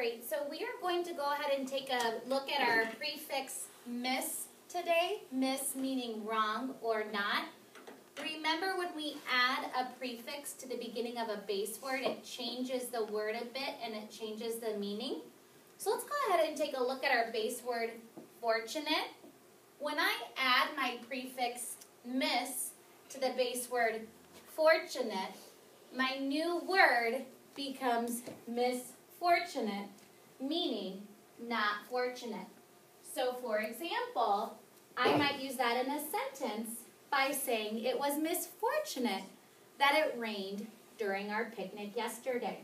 right, so we are going to go ahead and take a look at our prefix miss today. Miss meaning wrong or not. Remember when we add a prefix to the beginning of a base word, it changes the word a bit and it changes the meaning. So let's go ahead and take a look at our base word fortunate. When I add my prefix miss to the base word fortunate, my new word becomes misfortunate, meaning not fortunate. So for example, I might use that in a sentence by saying it was misfortunate that it rained during our picnic yesterday.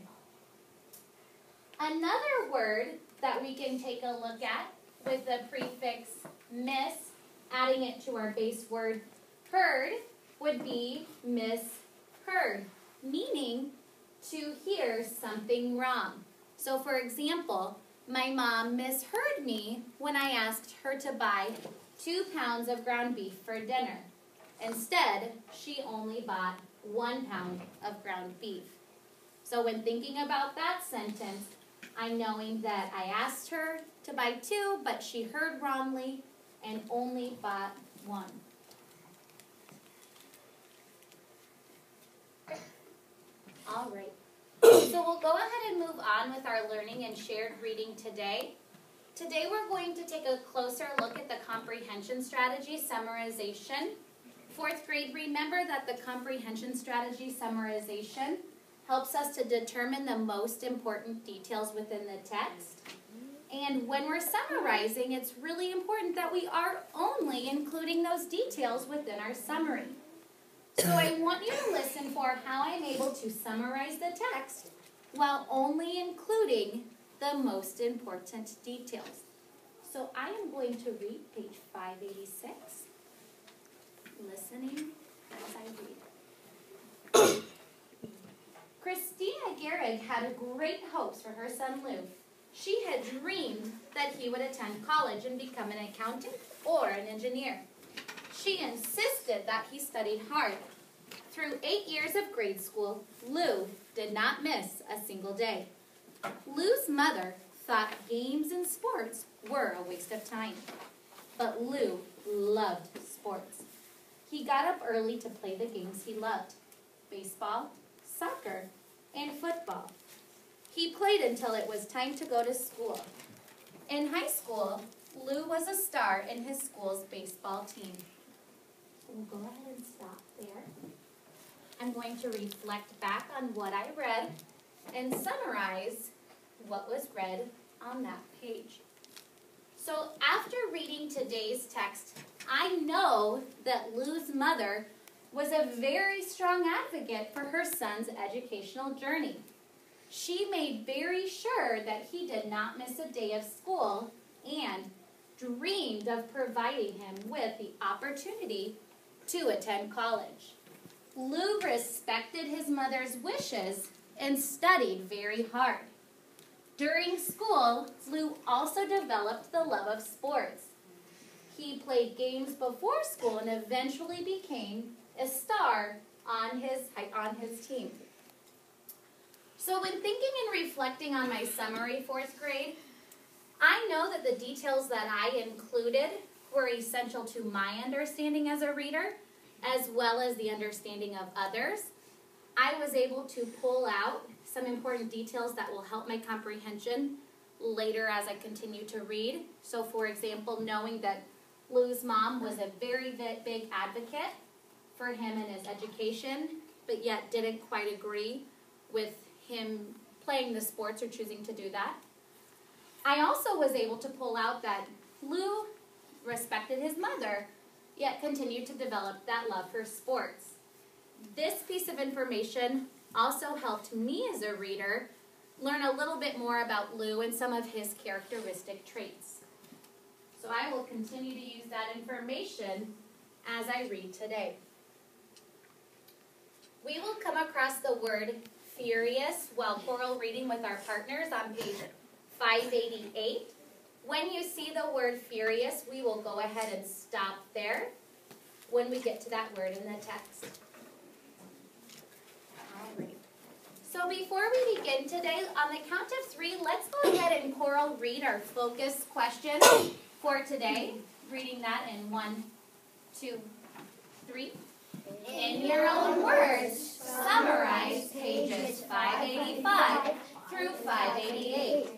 Another word that we can take a look at with the prefix miss, adding it to our base word heard, would be misheard, meaning to hear something wrong. So for example, my mom misheard me when I asked her to buy 2 pounds of ground beef for dinner. Instead, she only bought 1 pound of ground beef. So when thinking about that sentence, I'm knowing that I asked her to buy 2, but she heard wrongly and only bought 1. All right. So we'll go ahead and move on with our learning and shared reading today. Today we're going to take a closer look at the comprehension strategy summarization. 4th grade, remember that the comprehension strategy summarization helps us to determine the most important details within the text. And when we're summarizing, it's really important that we are only including those details within our summary. So I want you to listen for how I'm able to summarize the text while only including the most important details. So I am going to read page 586, listening as I read. Christina Gehrig had great hopes for her son Lou. She had dreamed that he would attend college and become an accountant or an engineer. She insisted that he studied hard. Through 8 years of grade school, Lou did not miss a single day. Lou's mother thought games and sports were a waste of time. But Lou loved sports. He got up early to play the games he loved: baseball, soccer, and football. He played until it was time to go to school. In high school, Lou was a star in his school's baseball team. We'll go ahead and stop there. I'm going to reflect back on what I read and summarize what was read on that page. So after reading today's text, I know that Lou's mother was a very strong advocate for her son's educational journey. She made very sure that he did not miss a day of school and dreamed of providing him with the opportunity to attend college. Lou respected his mother's wishes and studied very hard. During school, Lou also developed the love of sports. He played games before school and eventually became a star on his team. So when thinking and reflecting on my summary, 4th grade, I know that the details that I included were essential to my understanding as a reader, as well as the understanding of others. I was able to pull out some important details that will help my comprehension later as I continue to read. So for example, knowing that Lou's mom was a very big advocate for him and his education, but yet didn't quite agree with him playing the sports or choosing to do that. I also was able to pull out that Lou respected his mother, yet continued to develop that love for sports. This piece of information also helped me as a reader learn a little bit more about Lou and some of his characteristic traits. So I will continue to use that information as I read today. We will come across the word furious while choral reading with our partners on page 588. When you see the word furious, we will go ahead and stop there when we get to that word in the text. All right. So before we begin today, on the count of 3, let's go ahead and choral read our focus question for today. Reading that in 1, 2, 3. In your own words, summarize pages 585 through 588.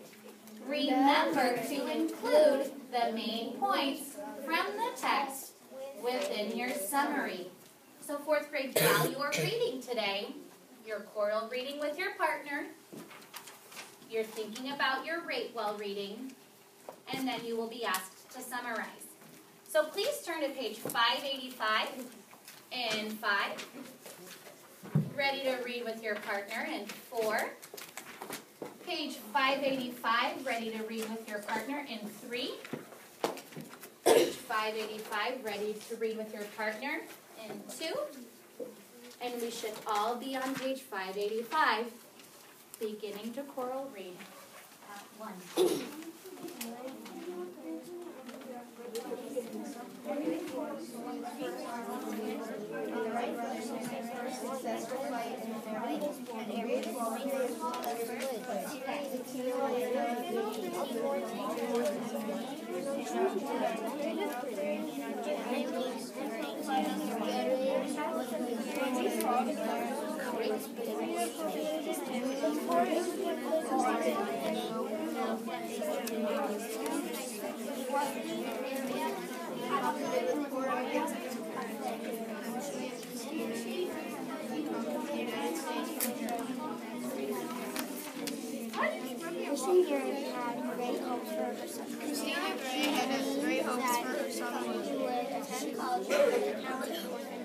Remember to include the main points from the text within your summary. So 4th grade gal, you are reading today. You're choral reading with your partner. You're thinking about your rate while reading. And then you will be asked to summarize. So please turn to page 585 in 5. Ready to read with your partner in 4. Page 585, ready to read with your partner in 3. Page 585, ready to read with your partner in 2. And we should all be on page 585, beginning to choral read at 1. Christina Gray had great hopes for herself. Christina Gray had great hopes for herself. She would attend college in California.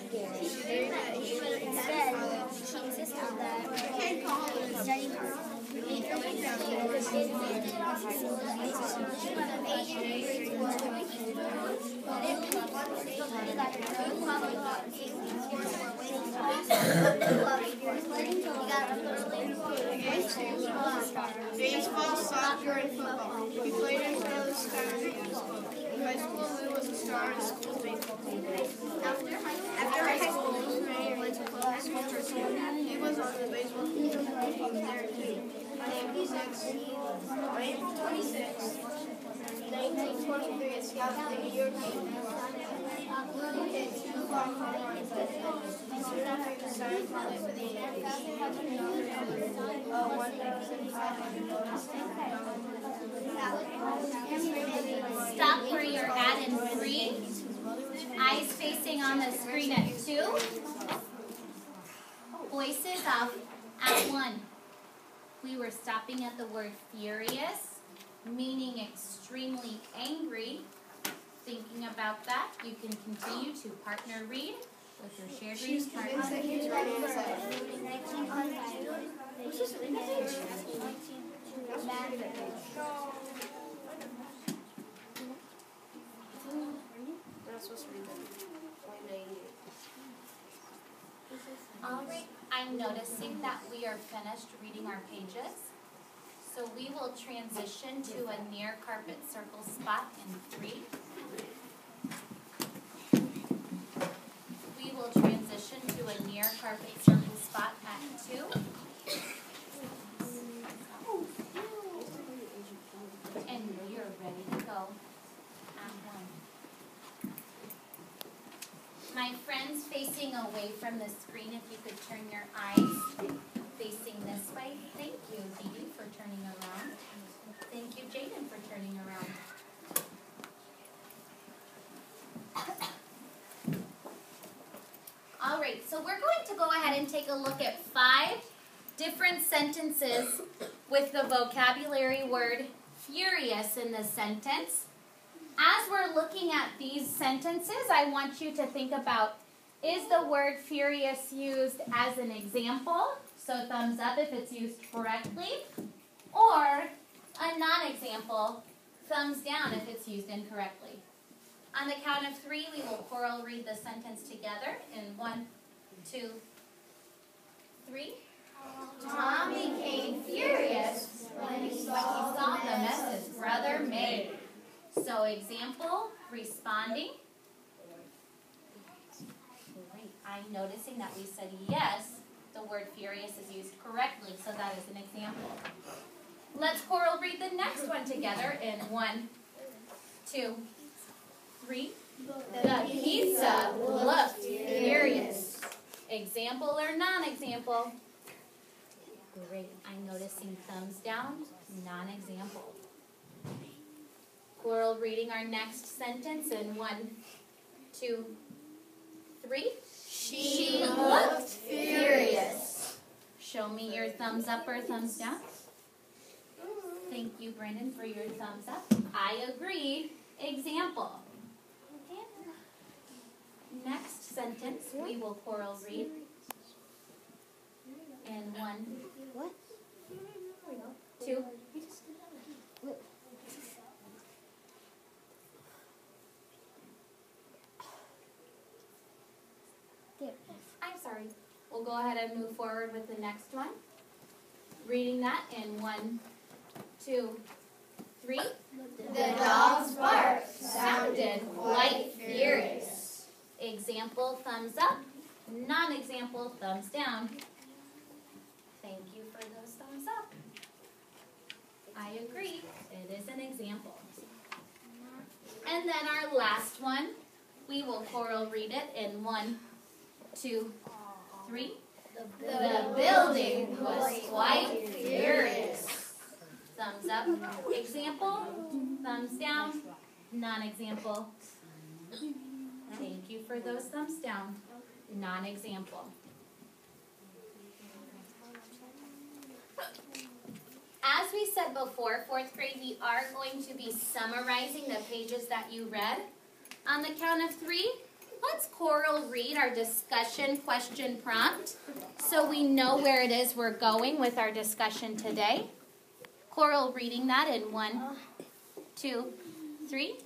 Instead, she insisted that studying hard. Baseball, soccer, and football. He played until the start in high school. In high school, Lou was a star in school baseball team. After high school, Lou went to club school. He was on the baseball team there too. On April 26, 1923, a scout for the New York Yankees. Lou hit 2 long home runs that day. Soon after, he signed to play for the Yankees. Stop where you're at in 3. Eyes facing on the screen at 2. Voices off at 1. We were stopping at the word furious, meaning extremely angry. Thinking about that, you can continue to partner read with your shared reading partner. Alright, I'm noticing that we are finished reading our pages. So we will transition to a near carpet circle spot in 3. We will transition to a near carpet circle spot at 2. And you're ready to go at 1. My friends facing away from the screen, if you could turn your eyes facing this way. Thank you, Dee Dee, for turning around. Thank you, Jaden, for turning around. All right, so we're going to go ahead and take a look at 5 different sentences with the vocabulary word furious in the sentence. As we're looking at these sentences, I want you to think about, is the word furious used as an example? So thumbs up if it's used correctly. Or a non-example, thumbs down if it's used incorrectly. On the count of 3, we will choral read the sentence together in 1, 2, 3. Tom became furious when he saw the mess his brother made. So example, responding. Great. I'm noticing that we said yes the word furious is used correctly, so that is an example. Let's Coral read the next one together in 1, 2, 3. The pizza looked furious. Example or non-example? Great. I'm noticing thumbs down, non-example. Coral reading our next sentence in 1, 2, 3. She looked furious. Show me your thumbs up or thumbs down. Thank you, Brandon, for your thumbs up. I agree. Example. Next sentence we will Coral read in 1, 2. I'm sorry. We'll go ahead and move forward with the next one. Reading that in 1, 2, 3. The dog's bark sounded quite furious. Example, thumbs up. Non-example, thumbs down. Thank you for those thumbs up. I agree. It is an example. And then our last one, we will Coral read it in 1, 2, 3. The building was quite furious. Thumbs up. Example, thumbs down. Non-example. Thank you for those thumbs down. Non-example. As we said before, 4th grade, we are going to be summarizing the pages that you read. On the count of 3, let's Coral read our discussion question prompt so we know where it is we're going with our discussion today. Coral reading that in 1, 2, 3.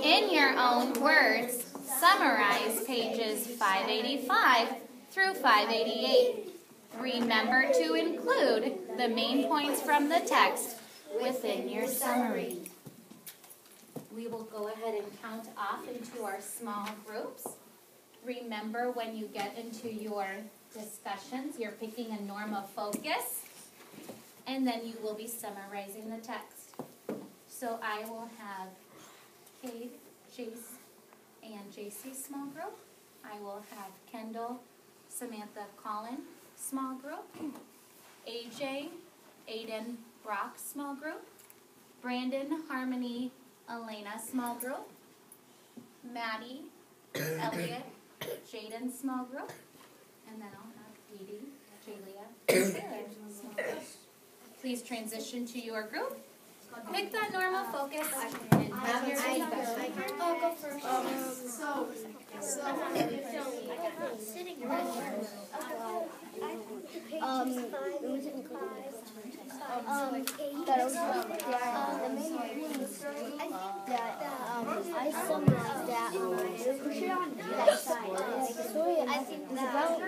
In your own words, summarize pages 585 through 588. Remember to include the main points from the text within your summary. We will go ahead and count off into our small groups. Remember, when you get into your discussions, you're picking a norm of focus, and then you will be summarizing the text. So I will have Cade, Jace, and JC small group. I will have Kendall, Samantha, Colin small group. AJ, Aiden, Brock small group. Brandon, Harmony, Elena small group. Maddie, Elliot, Jaden small group. And then I'll have Edie, Jalia, and Taylor small group. Please transition to your group. Pick that normal focus and have your discussion. I'll go first. I summarized that I think about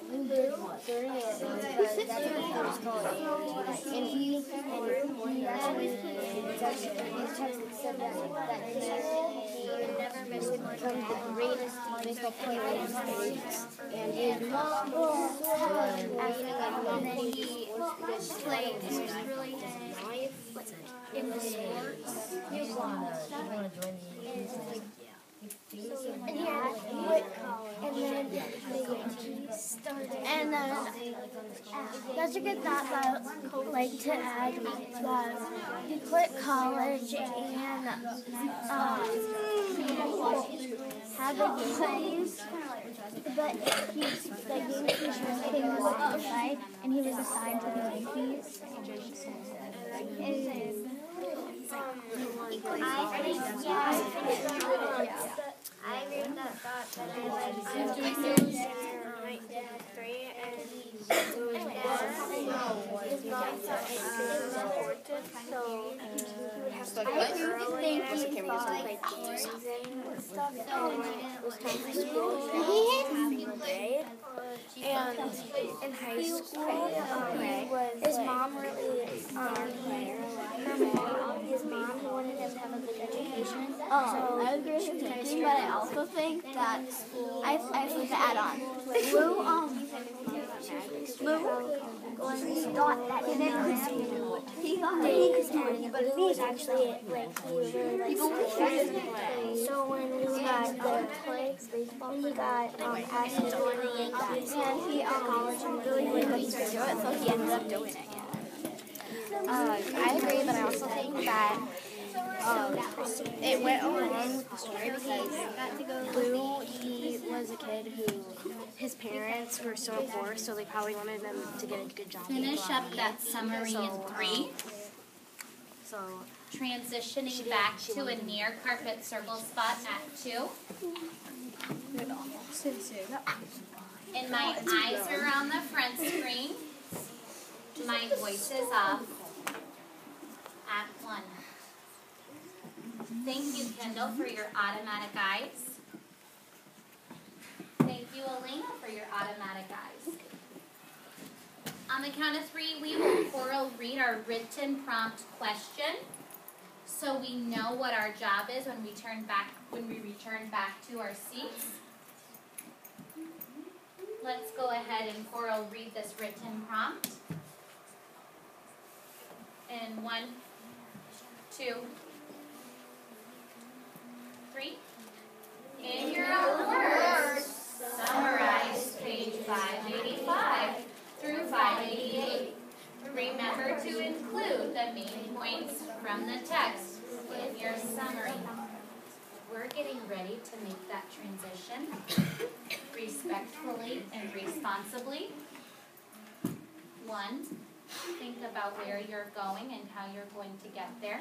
we did during it because that's what he was calling. And he actually said that he never missed the greatest baseball player in history. And his mom and then he played really in the sports. He wanted to join the and he had quit college, and then they started. And that's a good thought that I'd like to add that he quit college and had the games, but the Yankees really didn't want to decide, and he was assigned to the Yankees. I agree with that thought that I like my dad great and his mom thought it was important, so he would have to play early and he thought like and stuff, so when it was time for school, he had grade. And in high school, his mom really, his mom wanted him to have a good education. So I agree with you, but I also think that I have to add on. Lou, thought that he was actually like he so when he got asked to join the Yankees and he college and really couldn't do it, so he ended up doing it. I agree, but I also think that it went along with the story because Lou, he was a kid who his parents were so poor, so they probably wanted them to get a good job. Finish up that summary in 3. So Transitioning back to a near carpet circle spot at 2. And my eyes are on the front screen. My voice is off at 1. Thank you, Kendall, for your automatic eyes. Thank you, Elena, for your automatic eyes. On the count of 3, we will choral read our written prompt question, so we know what our job is when we return back to our seats. Let's go ahead and choral read this written prompt. In 1, 2, 3. In your own words, summarize page 585 through 588. Remember to include the main points from the text in your summary. We're getting ready to make that transition respectfully and responsibly. 1, think about where you're going and how you're going to get there.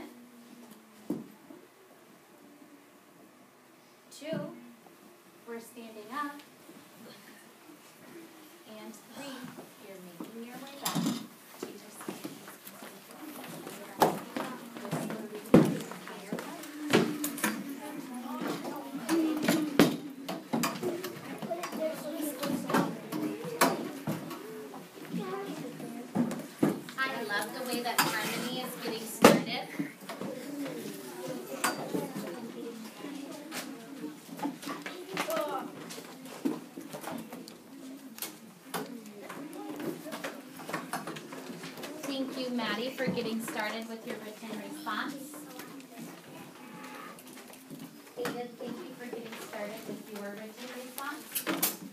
2, we're standing up. And 3, you're making your way back to your seat. I love the way that harmony is getting started. Thank you, Maddie, for getting started with your written response. David, thank you for getting started with your written response.